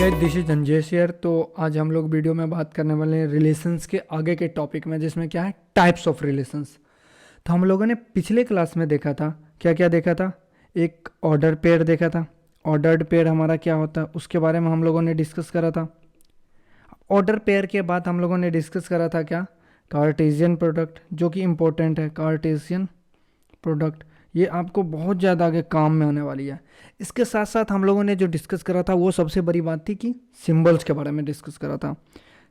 Guys, this is Anjesh here. तो आज हम लोग वीडियो में बात करने वाले हैं रिलेशंस के आगे के टॉपिक में, जिसमें क्या है टाइप्स ऑफ रिलेशंस। तो हम लोगों ने पिछले क्लास में देखा था, क्या क्या देखा था, एक ऑर्डर पेयर देखा था। ऑर्डर्ड पेयर हमारा क्या होता है उसके बारे में हम लोगों ने डिस्कस करा था। ऑर्डर पेयर के बाद हम लोगों ने डिस्कस करा था क्या, कार्टेशियन प्रोडक्ट, जो कि इम्पोर्टेंट है। कार्टेशियन प्रोडक्ट ये आपको बहुत ज़्यादा आगे काम में आने वाली है। इसके साथ साथ हम लोगों ने जो डिस्कस करा था वो सबसे बड़ी बात थी कि सिंबल्स के बारे में डिस्कस करा था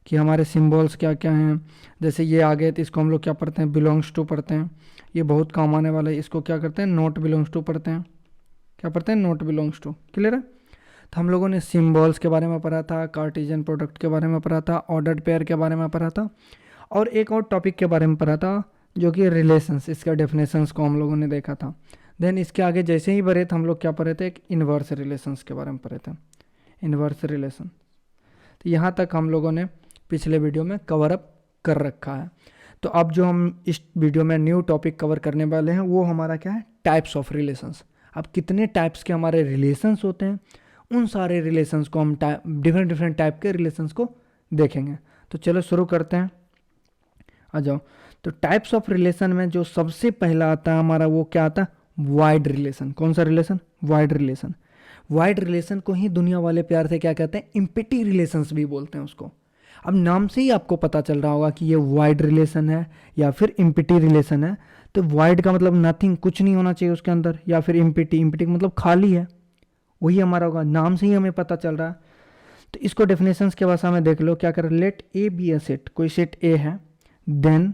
कि हमारे सिंबल्स क्या क्या हैं। जैसे ये आ गए तो इसको हम लोग क्या पढ़ते हैं, बिलोंग्स टू पढ़ते हैं, ये बहुत काम आने वाला है। इसको क्या करते हैं, नॉट बिलोंग्स टू पढ़ते हैं। क्या पढ़ते हैं, नॉट बिलोंग्स टू। क्लियर है। तो हम लोगों ने सिंबल्स के बारे में पढ़ा था, कार्टेशियन प्रोडक्ट के बारे में पढ़ा था, ऑर्डर्ड पेयर के बारे में पढ़ा था, और एक और टॉपिक के बारे में पढ़ा था जो कि रिलेशंस, इसका डेफिनेशंस को हम लोगों ने देखा था। देन इसके आगे जैसे ही बढ़े तो हम लोग क्या पढ़े थे, एक इन्वर्स रिलेशंस के बारे में पढ़े थे, इन्वर्स रिलेशन। तो यहाँ तक हम लोगों ने पिछले वीडियो में कवर अप कर रखा है। तो अब जो हम इस वीडियो में न्यू टॉपिक कवर करने वाले हैं वो हमारा क्या है, टाइप्स ऑफ रिलेशंस। अब कितने टाइप्स के हमारे रिलेशंस होते हैं, उन सारे रिलेशंस को हम डिफरेंट डिफरेंट टाइप के रिलेशंस को देखेंगे। तो चलो शुरू करते हैं, आ जाओ। तो टाइप्स ऑफ रिलेशन में जो सबसे पहला आता है हमारा वो क्या आता है, वाइड रिलेशन। कौन सा relation, wide relation. Wide relation को ही दुनिया वाले प्यार से क्या कहते हैं, इम्पिटी रिलेशंस भी बोलते हैं उसको। अब नाम से ही आपको पता चल रहा होगा कि ये वाइड रिलेशन है या फिर इम्पिटी रिलेशन है। तो वाइड का मतलब नथिंग, कुछ नहीं होना चाहिए उसके अंदर, या फिर इम्पिटी, इम्पिटी का मतलब खाली है, वही हमारा होगा। नाम से ही हमें पता चल रहा है। तो इसको डेफिनेशंस के भाषा में देख लो क्या कर, let A be a set, कोई सेट ए है, देन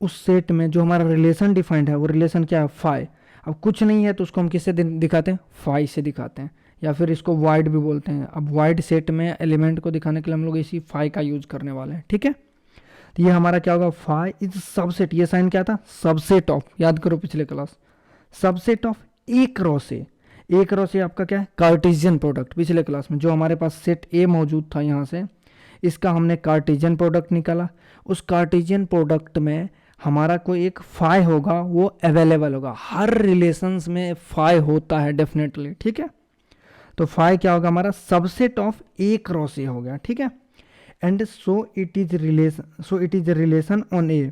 उस सेट में जो हमारा रिलेशन डिफाइंड है वो रिलेशन क्या है, फाई। अब कुछ नहीं है तो उसको हम किससे दिखाते हैं, फाई से दिखाते हैं, या फिर इसको वाइड भी बोलते हैं। अब वाइड सेट में एलिमेंट को दिखाने के लिए हम लोग इसी फाई का यूज करने वाले हैं, ठीक है। तो ये हमारा क्या होगा, फाई इज सबसेट। ये साइन क्या था, सबसेट ऑफ, याद करो पिछले class, subset of A cross A. A cross ए आपका क्या है, कार्टेशियन प्रोडक्ट। पिछले क्लास में जो हमारे पास सेट ए मौजूद था यहाँ से, इसका हमने कार्टेशियन प्रोडक्ट निकाला। उस कार्टेशियन प्रोडक्ट में हमारा कोई एक फाई होगा, वो अवेलेबल होगा। हर रिलेशंस में फाई होता है डेफिनेटली, ठीक है। तो फाई क्या होगा हमारा, subset of A cross A हो गया, ठीक है। And so it is relation on A,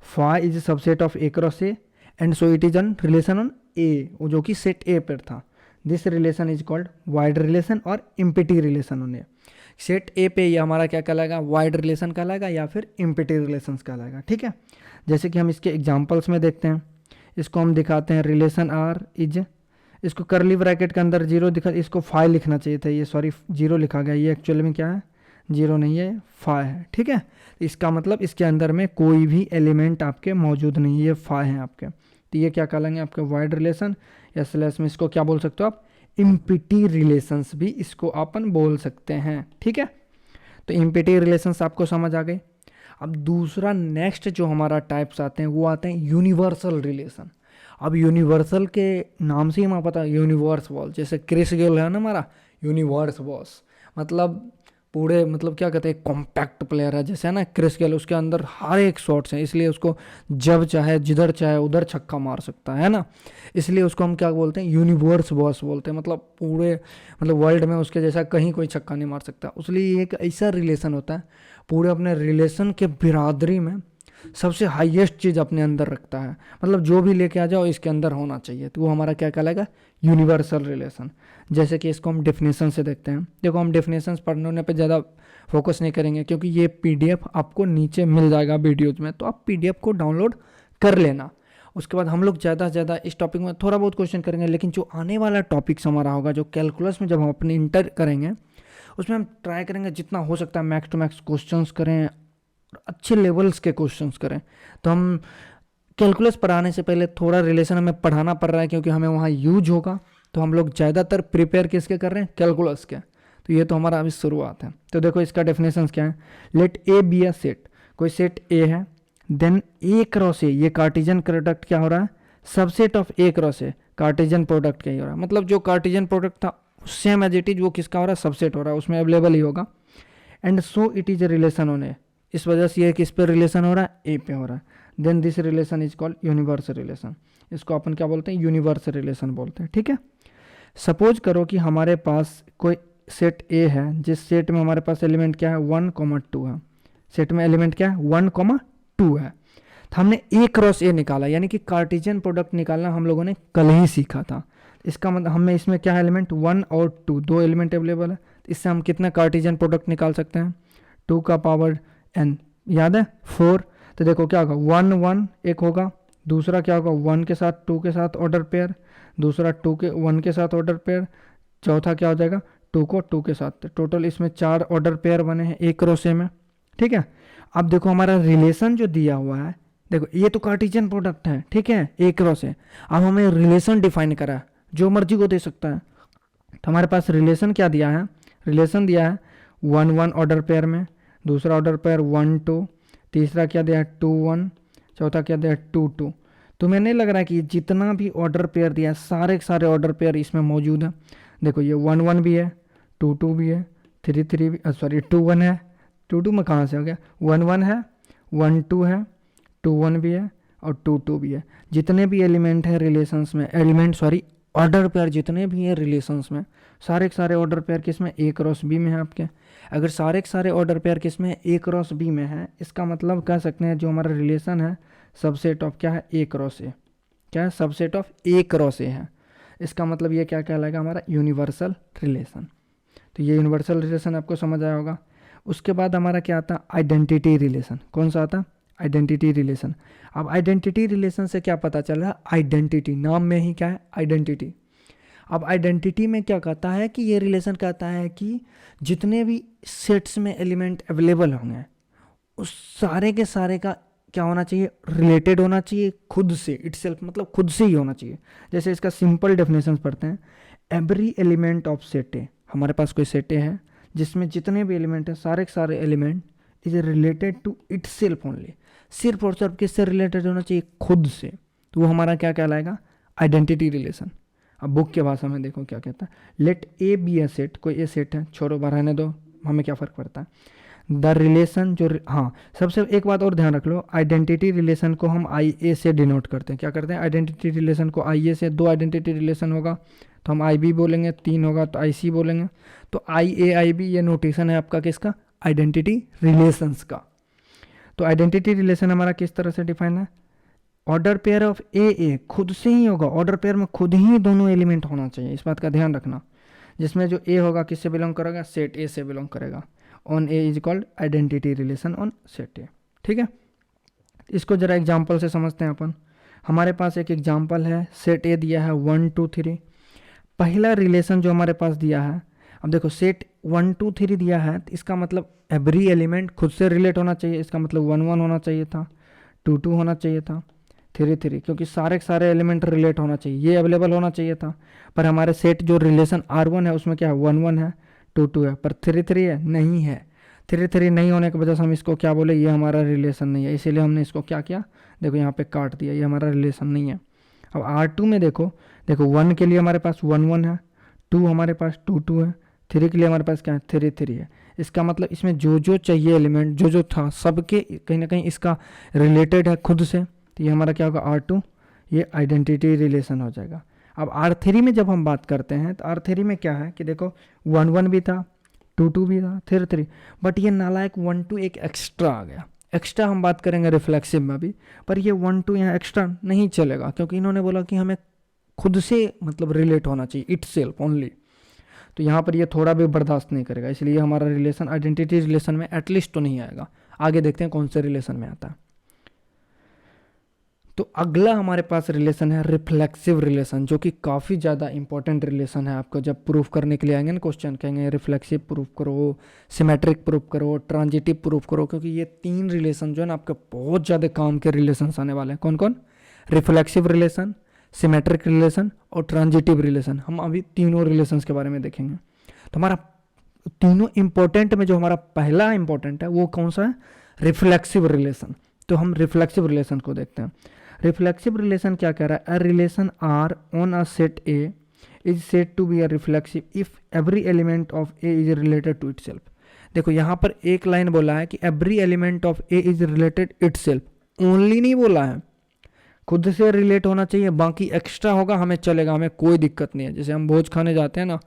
phi is subset of A cross A, and so it is on relation on A, जो कि सेट ए पर था। This relation is called void relation और empty relation on A. Set A पे ये हमारा क्या कहलाएगा, वाइड रिलेशन कहलाएगा या फिर इम्पिटी रिलेशंस कहलाएगा, ठीक है। जैसे कि हम इसके एग्जांपल्स में देखते हैं, इसको हम दिखाते हैं, रिलेशन आर इज, इसको करली ब्रैकेट के अंदर जीरो दिखा, इसको फाई लिखना चाहिए था, ये सॉरी जीरो लिखा गया, ये एक्चुअली में क्या है, जीरो नहीं है, फाई है, ठीक है। इसका मतलब इसके अंदर में कोई भी एलिमेंट आपके मौजूद नहीं है, ये फाई है आपके। तो ये क्या कहलाएंगे आपके वाइड रिलेशन, या स्लैश में इसको क्या बोल सकते हो आप, इम्पिटी रिलेशंस भी इसको अपन बोल सकते हैं, ठीक है। तो इम्पिटी रिलेशंस आपको समझ आ गई। अब दूसरा नेक्स्ट जो हमारा टाइप्स आते हैं वो आते हैं यूनिवर्सल रिलेशन। अब यूनिवर्सल के नाम से ही हमें पता है, यूनिवर्स बॉस, जैसे क्रिस गेल है ना हमारा, यूनिवर्स बॉस मतलब पूरे, मतलब क्या कहते हैं, कॉम्पैक्ट प्लेयर है, जैसे है ना क्रिस गेल, उसके अंदर हर एक शॉट्स हैं, इसलिए उसको जब चाहे जिधर चाहे उधर छक्का मार सकता है ना। इसलिए उसको हम क्या बोलते हैं, यूनिवर्स बॉस बोलते हैं। मतलब पूरे, मतलब वर्ल्ड में उसके जैसा कहीं कोई छक्का नहीं मार सकता। इसलिए एक ऐसा रिलेशन होता है, पूरे अपने रिलेशन के बिरादरी में सबसे हाईएस्ट चीज़ अपने अंदर रखता है। मतलब जो भी लेके आ जाओ इसके अंदर होना चाहिए, तो वो हमारा क्या कहलाएगा, यूनिवर्सल रिलेशन। जैसे कि इसको हम डेफिनेशन से देखते हैं। देखो हम डेफिनेशन पढ़ने पे ज़्यादा फोकस नहीं करेंगे, क्योंकि ये पीडीएफ आपको नीचे मिल जाएगा वीडियोज़ में, तो आप पीडीएफ को डाउनलोड कर लेना। उसके बाद हम लोग ज़्यादा से ज़्यादा इस टॉपिक में थोड़ा बहुत क्वेश्चन करेंगे, लेकिन जो आने वाला टॉपिक्स हमारा होगा, जो कैलकुलस में जब हम अपने इंटर करेंगे, उसमें हम ट्राई करेंगे जितना हो सकता है मैक्स टू मैक्स क्वेश्चंस करें, अच्छे लेवल्स के क्वेश्चंस करें। तो हम कैलकुलस पढ़ाने से पहले थोड़ा रिलेशन हमें पढ़ाना पड़ रहा है, क्योंकि हमें वहाँ यूज होगा। तो हम लोग ज़्यादातर प्रिपेयर किसके कर रहे हैं, कैलकुलस के। तो ये तो हमारा अभी शुरुआत है। तो देखो इसका डेफिनेशन क्या है, let A be a set, कोई सेट ए है, देन ए क्रॉस ए, ये कार्टेशियन प्रोडक्ट क्या हो रहा है, subset of A cross A, Cartesian product क्या ही हो रहा है, मतलब जो कार्टेशियन प्रोडक्ट था सेम एज इट इज वो किसका हो रहा है, सबसेट हो रहा है, उसमें अवेलेबल ही होगा। And so it is a relation on A, इस वजह से ये किस पे रिलेशन हो रहा है, ए पे हो रहा है। Then this relation is called universal relation, इसको अपन क्या बोलते हैं, यूनिवर्सल रिलेशन बोलते हैं, ठीक है। सपोज करो कि हमारे पास कोई सेट ए है, जिस सेट में हमारे पास एलिमेंट क्या है 1,2 है, सेट में एलिमेंट क्या है 1,2 है, तो हमने ए क्रॉस ए निकाला, यानी कि कार्टेशियन प्रोडक्ट निकालना हम लोगों ने कल ही सीखा था। इसका मतलब हमें इसमें क्या है एलिमेंट 1 और 2, दो एलिमेंट अवेलेबल है, इससे हम कितना कार्टेशियन प्रोडक्ट निकाल सकते हैं 2 का पावर n, याद है 4। तो देखो क्या होगा 1 1 एक होगा, दूसरा क्या होगा 1 के साथ 2 के साथ ऑर्डर पेयर, दूसरा 2 के 1 के साथ ऑर्डर पेयर, चौथा क्या हो जाएगा 2 को 2 के साथ। टोटल इसमें 4 ऑर्डर पेयर बने हैं एक क्रॉस ए में, ठीक है। अब देखो हमारा रिलेशन जो दिया हुआ है, देखो ये तो कार्टेशियन प्रोडक्ट है, ठीक है, ए क्रॉस ए। अब हमें रिलेशन डिफाइन करा है, जो मर्जी को दे सकता है, तो हमारे पास रिलेशन क्या दिया है, रिलेशन दिया है 1 1 ऑर्डर पेयर में, दूसरा ऑर्डर पेयर 1 2, तीसरा क्या दिया है 2 1, चौथा क्या दिया है 2 2। तुम्हें नहीं लग रहा है कि जितना भी ऑर्डर पेयर दिया है सारे के सारे ऑर्डर पेयर इसमें मौजूद है। देखो ये 1 1 भी है, 2 2 भी है, 3 3 भी, सॉरी 2 1 है, 2 2 में कहाँ से हो गया, 1 1 है, 1 2 है, 2 1 भी है और 2 2 भी है। जितने भी एलिमेंट हैं रिलेशंस में, एलिमेंट सॉरी ऑर्डर पेयर जितने भी हैं रिलेशंस में, सारे के सारे ऑर्डर पेयर किस में ए क्रॉस बी में है आपके। अगर सारे के सारे ऑर्डर पेयर किस में ए क्रॉस बी में है, इसका मतलब कह सकते हैं जो हमारा रिलेशन है सबसेट ऑफ क्या है ए क्रॉस ए, क्या है सबसेट ऑफ ए क्रॉस ए है। इसका मतलब ये क्या कहलाएगा हमारा यूनिवर्सल रिलेशन। तो ये यूनिवर्सल रिलेशन आपको समझ आया होगा। उसके बाद हमारा क्या आता है आइडेंटिटी रिलेशन। कौन सा आता है आइडेंटिटी रिलेशन। अब आइडेंटिटी रिलेशन से क्या पता चल रहा है, आइडेंटिटी नाम में ही क्या है आइडेंटिटी। अब आइडेंटिटी में क्या कहता है कि ये रिलेशन कहता है कि जितने भी सेट्स में एलिमेंट अवेलेबल होंगे उस सारे के सारे का क्या होना चाहिए, रिलेटेड होना चाहिए खुद से, इटसेल्फ मतलब खुद से ही होना चाहिए। जैसे इसका सिंपल डेफिनेशन पढ़ते हैं, एवरी एलिमेंट ऑफ सेट ए, हमारे पास कोई सेट ए है जिसमें जितने भी एलिमेंट हैं सारे के सारे element is related to itself only, सिर्फ और सिर्फ किससे रिलेटेड होना चाहिए, खुद से। तो वो हमारा क्या कहलाएगा आइडेंटिटी रिलेशन। अब बुक के भाषा में देखो क्या कहता है, let A be a set, कोई ए सेट है, छोड़ो रहने दो, हमें क्या फ़र्क पड़ता है। द रिलेशन जो हाँ सबसे एक बात और ध्यान रख लो, आइडेंटिटी रिलेशन को हम आई ए से डिनोट करते हैं। क्या करते हैं आइडेंटिटी रिलेशन को आई ए से, दो आइडेंटिटी रिलेशन होगा तो हम आई बी बोलेंगे, तीन होगा तो आई सी बोलेंगे। तो आई ए आई बी ये नोटेशन है आपका किसका, आइडेंटिटी रिलेशंस का। तो आइडेंटिटी रिलेशन हमारा किस तरह से डिफाइन है, ऑर्डर पेयर ऑफ ए खुद से ही होगा, ऑर्डर पेयर में खुद ही दोनों एलिमेंट होना चाहिए, इस बात का ध्यान रखना। जिसमें जो ए होगा किससे बिलोंग करेगा, सेट ए से बिलोंग करेगा। On A is called identity relation on set ए, ठीक है। इसको जरा एग्जाम्पल से समझते हैं अपन। हमारे पास एक एग्जाम्पल है, सेट ए दिया है 1 2 3। पहला रिलेशन जो हमारे पास दिया है, अब देखो सेट 1 2 3 दिया है तो इसका मतलब एवरी एलिमेंट खुद से रिलेट होना चाहिए, इसका मतलब 1 1 होना चाहिए था, 2 2 होना चाहिए था, 3 3, क्योंकि सारे के सारे एलिमेंट रिलेट होना चाहिए, ये अवेलेबल होना चाहिए था। पर हमारे सेट जो रिलेशन R1 है उसमें क्या है 1 1 है, 2 2 है, पर 3 3 है नहीं है। 3 3 नहीं होने की वजह से हम इसको क्या बोले, ये हमारा रिलेशन नहीं है, इसीलिए हमने इसको क्या किया, देखो यहाँ पे काट दिया, ये हमारा रिलेशन नहीं है। अब R2 में देखो 1 के लिए हमारे पास 1 1 है, 2 हमारे पास 2 2 है, 3 के लिए हमारे पास क्या है 3 3 है। इसका मतलब इसमें जो जो चाहिए एलिमेंट जो जो था सबके कहीं ना कहीं इसका रिलेटेड है खुद से, तो ये हमारा क्या होगा R2, ये आइडेंटिटी रिलेशन हो जाएगा। अब R3 में जब हम बात करते हैं तो R3 में क्या है कि देखो 1 1 भी था, 2 2 भी था, 3 3, बट ये नालायक 1 2 एक एक्स्ट्रा आ गया। एक्स्ट्रा हम बात करेंगे रिफ्लेक्सिव में भी, पर ये 1 2 यहाँ एक्स्ट्रा नहीं चलेगा, क्योंकि इन्होंने बोला कि हमें खुद से मतलब रिलेट होना चाहिए, इट सेल्फ ओनली। तो यहाँ पर ये थोड़ा भी बर्दाश्त नहीं करेगा, इसलिए हमारा रिलेशन आइडेंटिटी रिलेशन में एटलीस्ट तो नहीं आएगा। आगे देखते हैं कौन से रिलेशन में आता है। तो अगला हमारे पास रिलेशन है रिफ्लेक्सिव रिलेशन, जो कि काफ़ी ज़्यादा इंपॉर्टेंट रिलेशन है। आपको जब प्रूफ करने के लिए आएंगे ना क्वेश्चन, कहेंगे रिफ्लेक्सिव प्रूफ करो, सिमेट्रिक प्रूफ करो, ट्रांजिटिव प्रूफ करो, क्योंकि ये तीन रिलेशन जो है ना आपके बहुत ज़्यादा काम के रिलेशन आने वाले हैं। कौन कौन, रिफ्लेक्सिव रिलेशन, सिमेट्रिक रिलेशन और ट्रांजिटिव रिलेशन। हम अभी तीनों रिलेशंस के बारे में देखेंगे। तो हमारा तीनों इंपॉर्टेंट में जो हमारा पहला इंपॉर्टेंट है वो कौन सा है, रिफ्लेक्सिव रिलेशन। तो हम रिफ्लेक्सिव रिलेशन को देखते हैं। रिफ्लेक्सिव रिलेशन क्या कह रहा है, a relation R on a set A is said to be a reflexive if every element of A is related to itself. देखो यहाँ पर एक लाइन बोला है कि every element of A is related itself, only नहीं बोला है, खुद से रिलेट होना चाहिए, बाकी एक्स्ट्रा होगा हमें चलेगा, हमें कोई दिक्कत नहीं है। जैसे हम भोज खाने जाते हैं ना,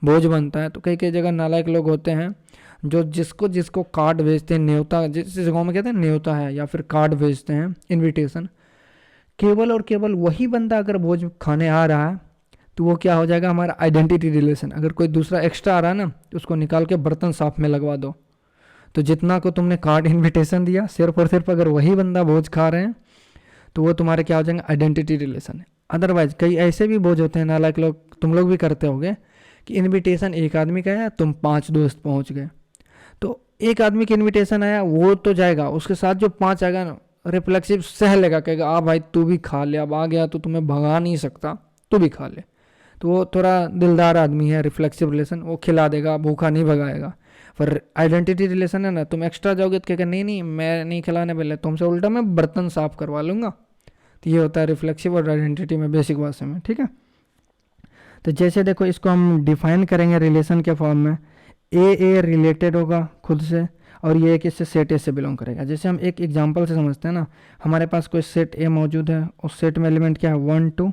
बोझ बनता है। तो कई कई जगह नालायक लोग होते हैं जो जिसको जिसको कार्ड भेजते हैं, न्योता, जिस गाँव में कहते हैं न्योता है, या फिर कार्ड भेजते हैं इनविटेशन, केवल और केवल वही बंदा अगर भोज खाने आ रहा है तो वो क्या हो जाएगा, हमारा आइडेंटिटी रिलेशन। अगर कोई दूसरा एक्स्ट्रा आ रहा है ना तो उसको निकाल के बर्तन साफ में लगवा दो। तो जितना को तुमने कार्ड इनविटेशन दिया, सिर्फ और सिर्फ अगर वही बंदा भोज खा रहे हैं तो वो तुम्हारे क्या हो जाएंगे, आइडेंटिटी रिलेशन है। अदरवाइज कई ऐसे भी भोज होते हैं नालायक लोग, तुम लोग भी करते होगे, कि इनविटेशन एक आदमी का है, तुम 5 दोस्त पहुंच गए, तो एक आदमी की इनविटेशन आया वो तो जाएगा, उसके साथ जो 5 आएगा ना, रिफ्लेक्सिव सह लेगा, कहेगा आ भाई तू भी खा ले, अब आ गया तो तुम्हें भगा नहीं सकता, तू भी खा ले। तो वो थोड़ा दिलदार आदमी है, रिफ्लेक्सिव रिलेशन, वो खिला देगा, भूखा नहीं भगाएगा। पर आइडेंटिटी रिलेशन है ना, तुम एक्स्ट्रा जाओगे तो कहेगा नहीं नहीं मैं नहीं खिलाने वाले, तुमसे उल्टा मैं बर्तन साफ करवा लूँगा। तो ये होता है रिफ्लेक्सिव और आइडेंटिटी में बेसिक भाषा में, ठीक है। तो जैसे देखो इसको हम डिफाइन करेंगे रिलेशन के फॉर्म में, ए रिलेटेड होगा खुद से, और ये एक इससे सेट ए से बिलोंग करेगा। जैसे हम एक एग्जांपल से समझते हैं ना, हमारे पास कोई सेट ए मौजूद है, उस सेट में एलिमेंट क्या है 1 2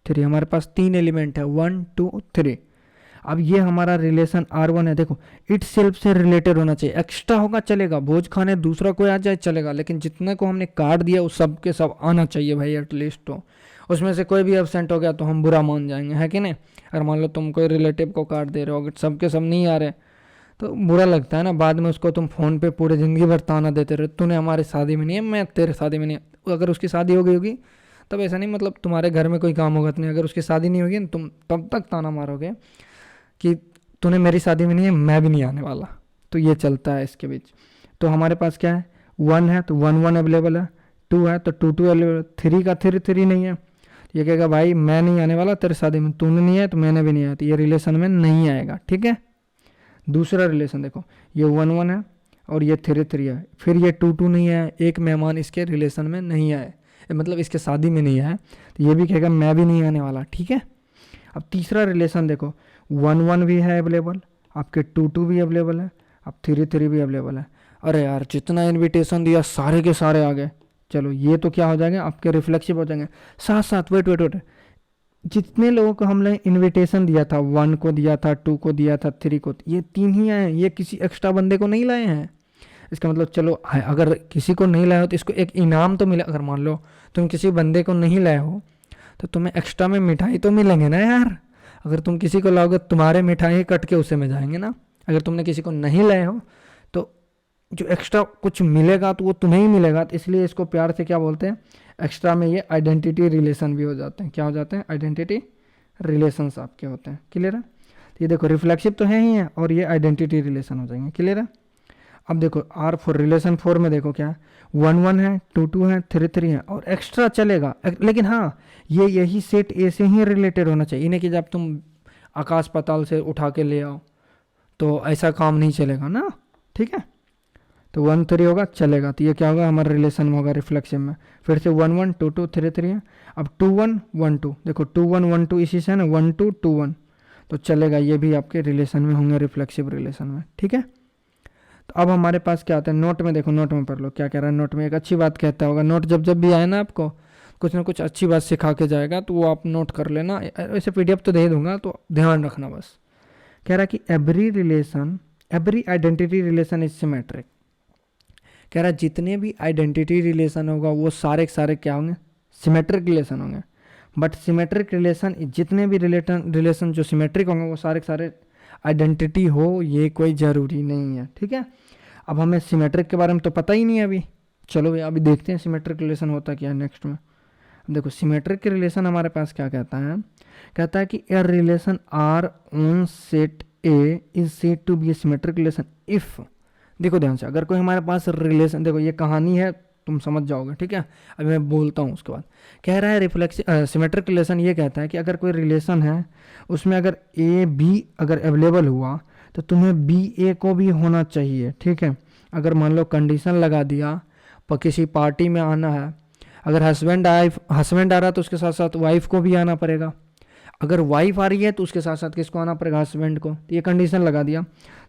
3, हमारे पास 3 एलिमेंट है 1 2 3। अब ये हमारा रिलेशन R1 है, देखो इट सेल्फ से रिलेटेड होना चाहिए, एक्स्ट्रा होगा चलेगा, भोज खाने दूसरा कोई आ जाए चलेगा, लेकिन जितने को हमने कार्ड दिया उस सब के सब आना चाहिए भाई एटलीस्ट। तो उसमें से कोई भी एबसेंट हो गया तो हम बुरा मान जाएंगे, है कि नहीं। अगर मान लो तुम कोई रिलेटिव को कार्ड दे रहे हो, अगर सब के सब नहीं आ रहे तो बुरा लगता है ना, बाद में उसको तुम फ़ोन पे पूरे ज़िंदगी भर ताना देते रहे, तूने हमारी शादी में नहीं है, मैं तेरे शादी में नहीं है। अगर उसकी शादी हो गई होगी तब ऐसा नहीं, मतलब तुम्हारे घर में कोई काम होगा तो नहीं, अगर उसकी शादी नहीं होगी तुम तब तक ताना मारोगे कि तूने मेरी शादी में नहीं है, मैं भी नहीं आने वाला। तो ये चलता है इसके बीच। तो हमारे पास क्या है, 1 है तो 1 1 अवेलेबल है, 2 है तो 2 2 अवेलेबल, 3 का 3 3 नहीं है। ये कहेगा भाई मैं नहीं आने वाला तेरे शादी में, तूने नहीं आया तो मैंने भी नहीं आया, तो ये रिलेशन में नहीं आएगा, ठीक है। दूसरा रिलेशन देखो, ये 1 1 है और ये 3 3 है, फिर ये 2 2 नहीं है, एक मेहमान इसके रिलेशन में नहीं आए, मतलब इसके शादी में नहीं आया, तो ये भी कहेगा मैं भी नहीं आने वाला, ठीक है। अब तीसरा रिलेशन देखो, 1 1 भी है अवेलेबल, आपके 2 2 भी अवेलेबल है, अब 3 3 भी अवेलेबल है। अरे यार जितना इनविटेशन दिया सारे के सारे आ गए, चलो ये तो क्या हो जाएंगे, आपके रिफ्लेक्सिव हो जाएंगे। साथ साथ वेट वेट वेट, जितने लोगों को हमने इनविटेशन दिया था, 1 को दिया था, 2 को दिया था, 3 को, ये 3 ही आए हैं, ये किसी एक्स्ट्रा बंदे को नहीं लाए हैं। इसका मतलब चलो अगर किसी को नहीं लाए हो तो इसको एक इनाम तो मिला। अगर मान लो तुम किसी बंदे को नहीं लाए हो तो तुम्हें एक्स्ट्रा में मिठाई तो मिलेंगे ना यार। अगर तुम किसी को लाओगे तुम्हारे मिठाई कट के उसे में जाएंगे ना। अगर तुमने किसी को नहीं लाए हो तो जो एक्स्ट्रा कुछ मिलेगा तो वो तुम्हें ही मिलेगा, तो इसलिए इसको प्यार से क्या बोलते हैं, एक्स्ट्रा में ये आइडेंटिटी रिलेशन भी हो जाते हैं। क्या हो जाते हैं, आइडेंटिटी रिलेशंस आपके होते हैं। क्लियर है। तो ये देखो रिफ्लेक्सिव तो है ही है और ये आइडेंटिटी रिलेशन हो जाएंगे। क्लियर है। अब देखो R4 रिलेशन 4 में देखो क्या है, 1 1 है, 2 2 है, 3 3 है और एक्स्ट्रा चलेगा, लेकिन हाँ ये यही सेट ए से ही रिलेटेड होना चाहिए। इन्हें कि जब तुम आकाश पाताल से उठा के ले आओ तो ऐसा काम नहीं चलेगा ना, ठीक है। तो 1 3 होगा चलेगा, तो ये क्या होगा हमारे रिलेशन में होगा रिफ्लेक्सिव में। फिर से 1 1 2 2 3 3 है, अब 2 1 1 2, देखो 2 1 1 2 इसी से है ना, 1 2 2 1, तो चलेगा, ये भी आपके रिलेशन में होंगे रिफ्लेक्सिव रिलेशन में, ठीक है। तो अब हमारे पास क्या आता है, नोट में देखो, नोट में पढ़ लो क्या कह रहा है। नोट में एक अच्छी बात कहता होगा, नोट जब जब भी आए ना आपको कुछ ना कुछ अच्छी बात सिखा के जाएगा तो वो आप नोट कर लेना। वैसे PDF तो दे दूंगा तो ध्यान रखना बस। कह रहा है कि every identity relation is symmetric. कह रहा है जितने भी आइडेंटिटी रिलेशन होगा वो सारे के सारे क्या होंगे, सिमेट्रिक रिलेशन होंगे। बट सिमेट्रिक रिलेशन, जितने भी रिलेशन जो सिमेट्रिक होंगे वो सारे के सारे आइडेंटिटी हो, ये कोई ज़रूरी नहीं है, ठीक है। अब हमें सिमेट्रिक के बारे में तो पता ही नहीं है अभी, चलो भैया अभी देखते हैं सिमेट्रिक रिलेशन होता क्या है नेक्स्ट में। देखो सिमेट्रिक रिलेशन हमारे पास क्या कहता है, कहता है कि a relation R on set A is said to be a symmetric relation if, देखो ध्यान से, अगर कोई हमारे पास रिलेशन, देखो ये कहानी है तुम समझ जाओगे, ठीक है। अभी मैं बोलता हूँ उसके बाद। कह रहा है रिफ्लेक्सिव सिमेट्रिक रिलेशन ये कहता है कि अगर कोई रिलेशन है उसमें अगर ए बी अगर अवेलेबल हुआ तो तुम्हें बी ए को भी होना चाहिए, ठीक है। अगर मान लो कंडीशन लगा दिया पर किसी पार्टी में आना है, अगर हस्बैंड आ रहा है तो उसके साथ साथ वाइफ को भी आना पड़ेगा। अगर वाइफ आ रही है तो उसके साथ साथ किसको आना पड़ेगा, हस्बैंड को। तो ये कंडीशन लगा दिया,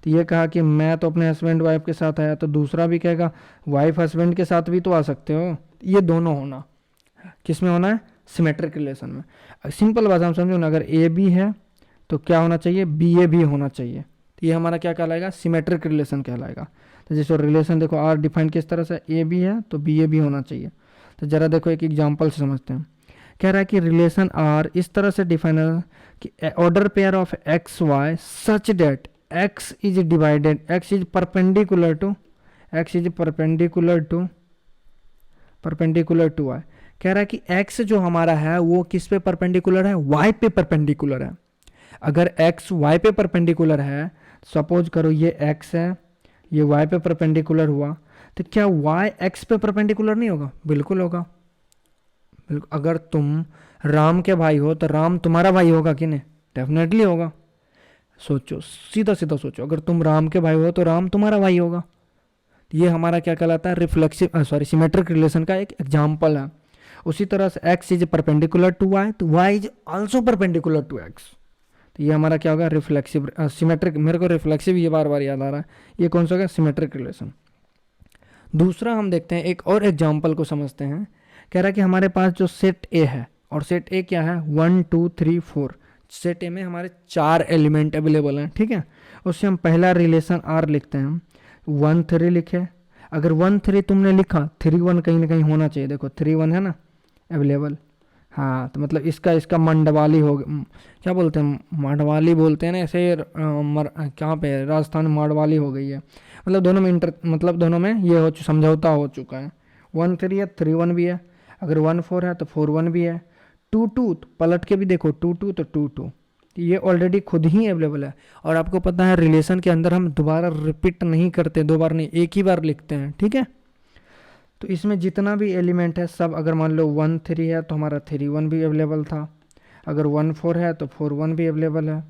तो ये कहा कि मैं तो अपने हस्बैंड वाइफ के साथ आया, तो दूसरा भी कहेगा वाइफ हस्बैंड के साथ भी तो आ सकते हो। ये दोनों होना किस में होना है, सिमेट्रिक रिलेशन में। सिंपल भाषा में समझो ना, अगर ए बी है तो क्या होना चाहिए, बी ए भी होना चाहिए। तो ये हमारा क्या कहलाएगा, सिमेट्रिक रिलेशन कहलाएगा। तो जैसे रिलेशन देखो आर डिफाइन किस तरह से, ए बी है तो बी ए भी होना चाहिए। तो ज़रा देखो एक एग्जाम्पल से समझते हैं। कह रहा है कि रिलेशन आर इस तरह से डिफाइन है कि order pair of x y such that x is divided, x is perpendicular to, x is perpendicular to y. कह रहा है कि x जो हमारा है वो किस पे परपेंडिकुलर है, y पे परपेंडिकुलर है। अगर x y पे परपेंडिकुलर है, सपोज करो ये x है, ये y पे परपेंडिकुलर हुआ, तो क्या y x पे परपेंडिकुलर नहीं होगा, बिल्कुल होगा। बिल्कुल, अगर तुम राम के भाई हो तो राम तुम्हारा भाई होगा कि नहीं, डेफिनेटली होगा। सोचो, सीधा सीधा सोचो, अगर तुम राम के भाई हो तो राम तुम्हारा भाई होगा। ये हमारा क्या कहलाता है, रिफ्लेक्सिव सॉरी सिमेट्रिक रिलेशन का एक एग्जाम्पल है। उसी तरह से x is perpendicular to y तो y is also perpendicular to x। तो ये हमारा क्या होगा, रिफ्लेक्सिव सिमेट्रिक। मेरे को रिफ्लेक्सिव ये बार बार याद आ रहा है, ये कौन सा होगा, सिमेट्रिक रिलेशन। दूसरा हम देखते हैं, एक और एग्जाम्पल को समझते हैं। कह रहा है कि हमारे पास जो सेट ए है, और सेट ए क्या है, 1 2 3 4, सेट ए में हमारे 4 एलिमेंट अवेलेबल हैं, ठीक है। उससे हम पहला रिलेशन आर लिखते हैं, 1 3 लिखे। अगर 1 3 तुमने लिखा, 3 1 कहीं ना कहीं होना चाहिए, देखो 3 1 है ना अवेलेबल। हाँ, तो मतलब इसका मंडवाली हो, क्या बोलते हैं, माडवाली बोलते हैं ना ऐसे, कहाँ पे, राजस्थान में माडवाली हो गई है। मतलब दोनों में मतलब दोनों में ये समझौता हो चुका है। 1 3 है, 3 1 भी है। अगर 1 4 है तो 4 1 भी है। 2 2 तो पलट के भी देखो, 2 2 तो 2 2, ये ऑलरेडी खुद ही अवेलेबल है। और आपको पता है रिलेशन के अंदर हम दोबारा रिपीट नहीं करते, दो बार नहीं, एक ही बार लिखते हैं, ठीक है। तो इसमें जितना भी एलिमेंट है सब, अगर मान लो 1 3 है तो हमारा 3 1 भी अवेलेबल था। अगर 1 4 है तो 4 1 भी अवेलेबल है।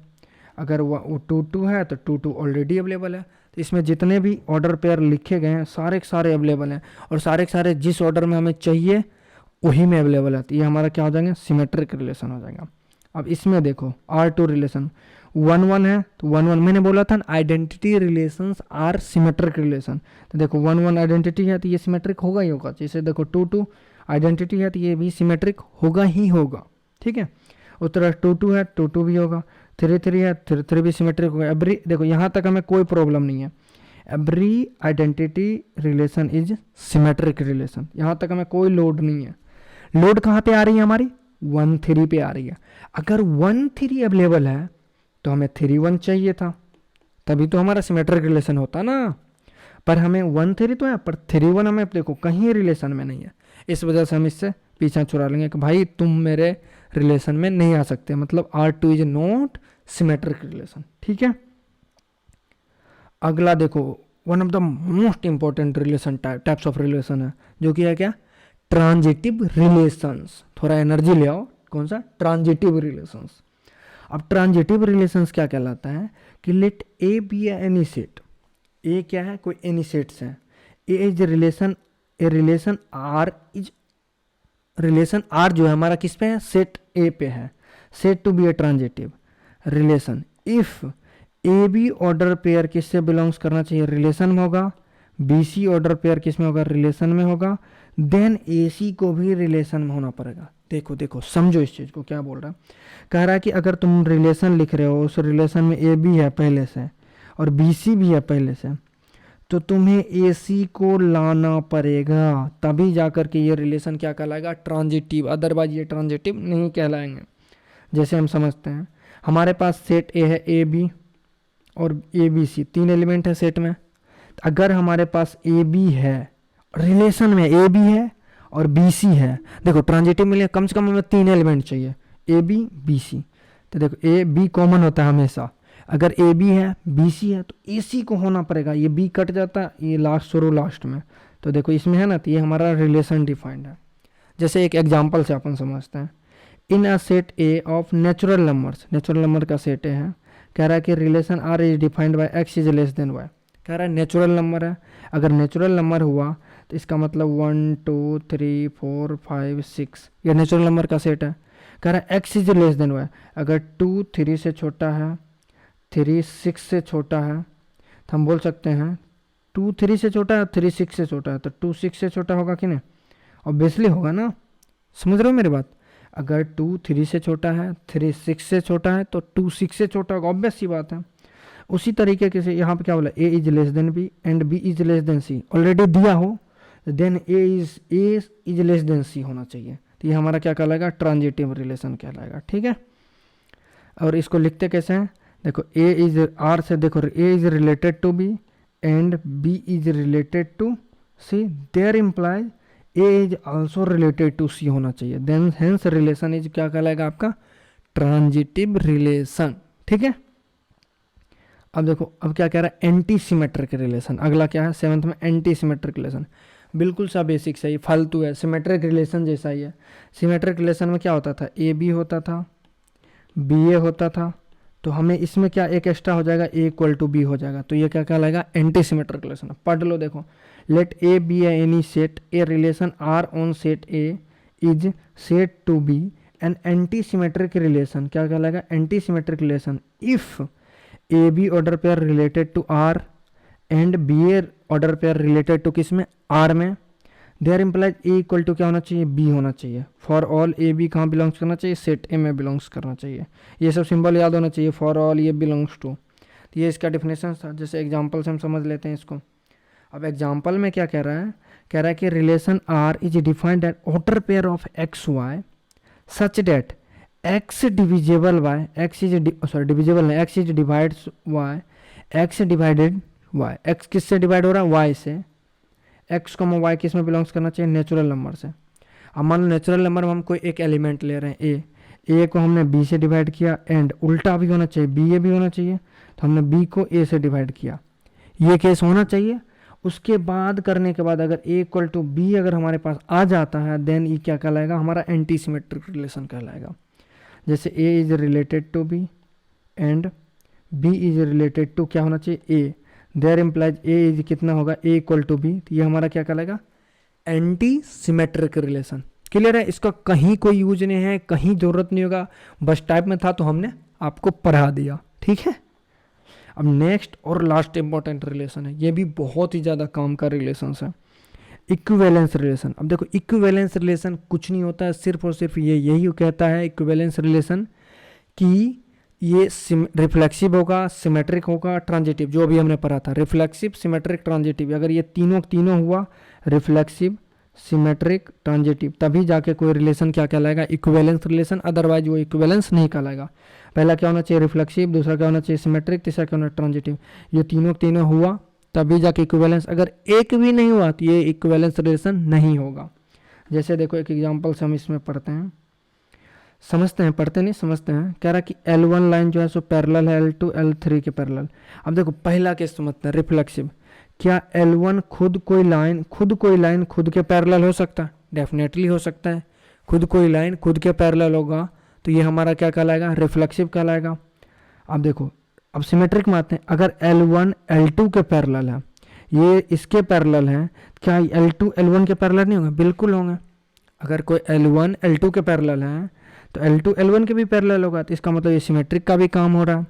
अगर 2 2 है तो 2 2 ऑलरेडी अवेलेबल है। तो इसमें जितने भी ऑर्डर पेयर लिखे गए हैं सारे के सारे अवेलेबल हैं, और सारे के सारे जिस ऑर्डर में हमें चाहिए वही में अवेलेबल है। तो ये हमारा क्या हो जाएंगे, सिमेट्रिक रिलेशन हो जाएगा। अब इसमें देखो R2 रिलेशन 1 1 है तो 1 1, मैंने बोला था identity relations are symmetric relation. तो देखो 1 1 आइडेंटिटी है तो ये सिमेट्रिक होगा ही होगा। जैसे देखो 2 2 आइडेंटिटी है तो ये भी सिमेट्रिक होगा ही होगा, ठीक है। उस तरह 2 2 है, 2 2 भी होगा। 3 3 है, 3 3 भी सिमेट्रिक होगा। एवरी, देखो यहाँ तक हमें कोई प्रॉब्लम नहीं है, every identity relation is symmetric relation, यहाँ तक हमें कोई लोड नहीं है। लोड कहाँ पे आ रही है हमारी, 1 3 पे आ रही है। अगर 1 3 अवेलेबल है तो हमें 3 1 चाहिए था, तभी तो हमारा सिमेट्रिक रिलेशन होता ना। पर हमें 1 3 तो है, पर 3 1 हमें देखो कहीं रिलेशन में नहीं है। इस वजह से हम इससे पीछा छुड़ा लेंगे कि भाई तुम मेरे रिलेशन में नहीं आ सकते, मतलब R2 is not symmetric relation, ठीक है। अगला देखो, one of the most important relation types of relation है, जो कि है क्या, ट्रांजिटिव रिलेशंस। थोड़ा एनर्जी ले आओ, कौन सा, ट्रांजिटिव रिलेशंस। अब ट्रांजिटिव रिलेशंस क्या कहलाता है कि let A B any set, A क्या है, कोई एनी सेट्स है। A is relation, a relation R is, relation R जो है हमारा किस पे है, सेट ए पे है। Set to be a transitive relation if A B order pair किससे बिलोंग्स करना चाहिए, रिलेशन में होगा। बी सी ऑर्डर पेयर किस में होगा, रिलेशन में होगा। देन ए सी को भी रिलेशन में होना पड़ेगा। देखो देखो समझो इस चीज़ को, क्या बोल रहा है, कह रहा है कि अगर तुम रिलेशन लिख रहे हो, उस रिलेशन में ए बी है पहले से और बी सी भी है पहले से, तो तुम्हें ए सी को लाना पड़ेगा, तभी जाकर के ये रिलेशन क्या कहलाएगा, ट्रांजिटिव। अदरवाइज ये ट्रांजिटिव नहीं कहलाएंगे। जैसे हम समझते हैं हमारे पास सेट ए है, ए बी और ए बी सी, 3 एलिमेंट है सेट में। अगर हमारे पास ए बी है, रिलेशन में ए बी है और बी सी है, देखो ट्रांजिटिव में कम से कम हमें 3 एलिमेंट चाहिए, ए बी बी सी। तो देखो ए बी कॉमन होता है हमेशा, अगर ए बी है बी सी है तो ए सी को होना पड़ेगा। ये बी कट जाता है, ये लास्ट शुरू लास्ट में, तो देखो इसमें है ना, तो ये हमारा रिलेशन डिफाइंड है। जैसे एक एग्जाम्पल से अपन समझते हैं, in a set A of natural numbers, natural number का सेट ए है, कह रहा है कि relation R is defined by x is less than y. कह रहा है नेचुरल नंबर है, अगर नेचुरल नंबर हुआ तो इसका मतलब 1 2 3 4 5 6, ये नेचुरल नंबर का सेट है। कह रहा है x is less than y, अगर 2 3 से छोटा है, 3 6 से छोटा है, तो हम बोल सकते हैं 2 3 से छोटा है, 3 6 से छोटा है, तो 2 6 से छोटा होगा कि नहीं, ऑब्वियसली होगा ना, समझ रहे हो मेरी बात। अगर 2 3 से छोटा है, 3 6 से छोटा है, तो 2 6 से छोटा होगा, ऑब्वियस सी बात है। उसी तरीके से यहाँ पे क्या बोला, A is less than B and B is less than C, already दिया हो then A is less than C होना चाहिए। तो ये हमारा क्या कहलाएगा, ट्रांजिटिव रिलेशन कहलाएगा, ठीक है। और इसको लिखते कैसे हैं, देखो ए इज आर से, देखो A is related to B and B is related to C, there implies A is also related to C होना चाहिए, देन हेंस रिलेशन इज क्या कहलाएगा आपका, ट्रांजिटिव रिलेशन, ठीक है। अब देखो अब क्या कह रहा है, एंटी सिमेट्रिक रिलेशन, अगला क्या है 7th में, एंटी सिमेट्रिक रिलेशन। बिल्कुल सा बेसिक है, ये फालतू है, सिमेट्रिक रिलेशन जैसा ही है। सिमेट्रिक रिलेशन में क्या होता था, ए बी होता था, बी ए होता था, तो हमें इसमें क्या एक एक्स्ट्रा हो जाएगा, ए इक्वल टू बी हो जाएगा, तो ये क्या कहलाएगा, एंटी सिमेट्रिक रिलेशन। पढ़ लो, देखो let A B any set, a relation R on set A is set to be an anti symmetric relation, क्या कहलाएगा, anti symmetric relation if A B order pair related to R and B A order pair related to किस में, R में, there implies A equal to क्या होना चाहिए, B होना चाहिए। फॉर ऑल ए बी कहाँ बिलोंग्स करना चाहिए, सेट ए में बिलोंग्स करना चाहिए। ये सब सिंबल याद होना चाहिए, फॉर ऑल ये बिलोंग्स टू, तो ये इसका डिफिनेशन था। जैसे एग्जाम्पल से हम समझ लेते हैं इसको। अब एग्जाम्पल में क्या कह रहा है कि relation R is defined at order pair of x y such that x divisible y, x is divisible नहीं, x is divides y, x divided y, x किससे डिवाइड हो रहा है, वाई से, एक्स को वाई किस में बिलोंग्स करना चाहिए, नेचुरल नंबर से। अब मान लो नेचुरल नंबर में हम कोई एक एलिमेंट ले रहे हैं ए को हमने बी से डिवाइड किया, एंड उल्टा भी होना चाहिए, बी ए भी होना चाहिए, तो हमने बी को ए से डिवाइड किया, ये केस होना चाहिए। उसके बाद करने के बाद अगर ए इक्वल टू बी अगर हमारे पास आ जाता है, देन ये क्या कहलाएगा, हमारा एंटी सिमेट्रिक रिलेशन कहलाएगा। जैसे A is related to B and B is related to क्या होना चाहिए, A, there implies A is कितना होगा, ए इक्वल टू बी, तो ये हमारा क्या कहलाएगा, एंटी सिमेट्रिक रिलेशन। क्लियर है, इसका कहीं कोई यूज नहीं है, कहीं जरूरत नहीं होगा, बस टाइप में था तो हमने आपको पढ़ा दिया, ठीक है। अब नेक्स्ट और लास्ट इंपॉर्टेंट रिलेशन है, ये भी बहुत ही ज़्यादा काम का रिलेशन है, इक्विवेलेंस रिलेशन। अब देखो इक्विवेलेंस रिलेशन कुछ नहीं होता है, सिर्फ और सिर्फ ये यही कहता है इक्विवेलेंस रिलेशन कि ये रिफ्लेक्सिव होगा, सिमेट्रिक होगा, ट्रांजिटिव, जो अभी हमने पढ़ा था, रिफ्लेक्सिव सिमेट्रिक ट्रांजिटिव, अगर ये तीनों हुआ, रिफ्लेक्सिव सिमेट्रिक ट्रांजिटिव, तभी जाके कोई रिलेशन क्या कहलाएगा, इक्विवेलेंस रिलेशन, अदरवाइज वो इक्विवेलेंस नहीं कहलाएगा। पहला क्या होना चाहिए, रिफ्लेक्सिव, दूसरा क्या होना चाहिए, सिमेट्रिक, तीसरा क्या होना ट्रांजिटिव, ये तीनों हुआ तभी जाके इक्विवेलेंस, अगर एक भी नहीं हुआ तो ये इक्विवेलेंस रिलेशन नहीं होगा। जैसे देखो एक एग्जांपल से हम इसमें पढ़ते हैं, समझते हैं, पढ़ते नहीं समझते हैं। कह रहा कि L1 लाइन जो है सो पैरेलल है L2 L3 के पैरेलल। अब देखो पहला केस समझते हैं, रिफ्लेक्सिव, क्या L1 खुद कोई लाइन खुद के पैरेलल हो सकता है, डेफिनेटली हो सकता है, खुद कोई लाइन खुद के पैरेलल होगा, तो ये हमारा क्या कहलाएगा, रिफ्लेक्सिव कहलाएगा। अब देखो अब सिमेट्रिक में आते हैं, अगर L1 L2 के पैरेलल है, ये इसके पैरेलल है, क्या L2 L1 के पैरेलल नहीं होंगे, बिल्कुल होंगे। अगर कोई L1 L2 के पैरेलल है तो L2 L1 के भी पैरेलल होगा, तो इसका मतलब ये सिमेट्रिक का भी काम हो रहा है।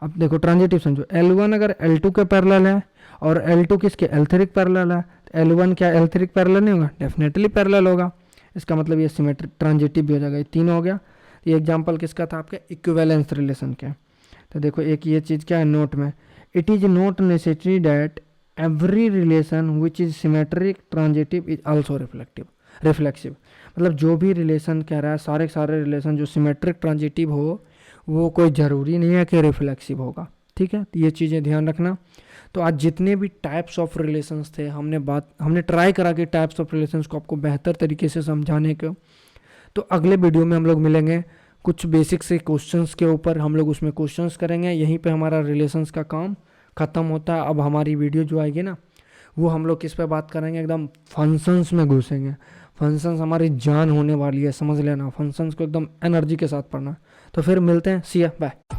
अब देखो ट्रांजिटिव समझो, L1 अगर L2 के पैरेलल है और L2 किसके L3 के पैरेलल है, तो L1 क्या L3 के पैरेलल नहीं होगा, डेफिनेटली पैरेलल होगा, इसका मतलब ये सिमेट्रिक ट्रांजिटिव भी हो जाएगा। ये तीन हो गया। ये एग्जाम्पल किसका था, आपके इक्विवेलेंस रिलेशन के। तो देखो एक ये चीज़ क्या है नोट में, it is not necessary that every relation which is symmetric transitive is also reflexive, मतलब जो भी रिलेशन कह रहा है, सारे रिलेशन जो सिमेट्रिक ट्रांजिटिव हो वो कोई ज़रूरी नहीं है कि रिफ्लेक्सिव होगा, ठीक है। तो ये चीज़ें ध्यान रखना। तो आज जितने भी टाइप्स ऑफ रिलेशंस थे हमने ट्राई करा कि टाइप्स ऑफ रिलेशंस को आपको बेहतर तरीके से समझाने को। तो अगले वीडियो में हम लोग मिलेंगे कुछ बेसिक से क्वेश्चंस के ऊपर, हम लोग उसमें क्वेश्चंस करेंगे। यहीं पे हमारा रिलेशंस का काम ख़त्म होता है। अब हमारी वीडियो जो आएगी ना, वो हम लोग किस पे बात करेंगे, एकदम फंक्शंस में घुसेंगे। फंक्शंस हमारी जान होने वाली है, समझ लेना। फंक्शंस को एकदम एनर्जी के साथ पढ़ना। तो फिर मिलते हैं, सी या बाय।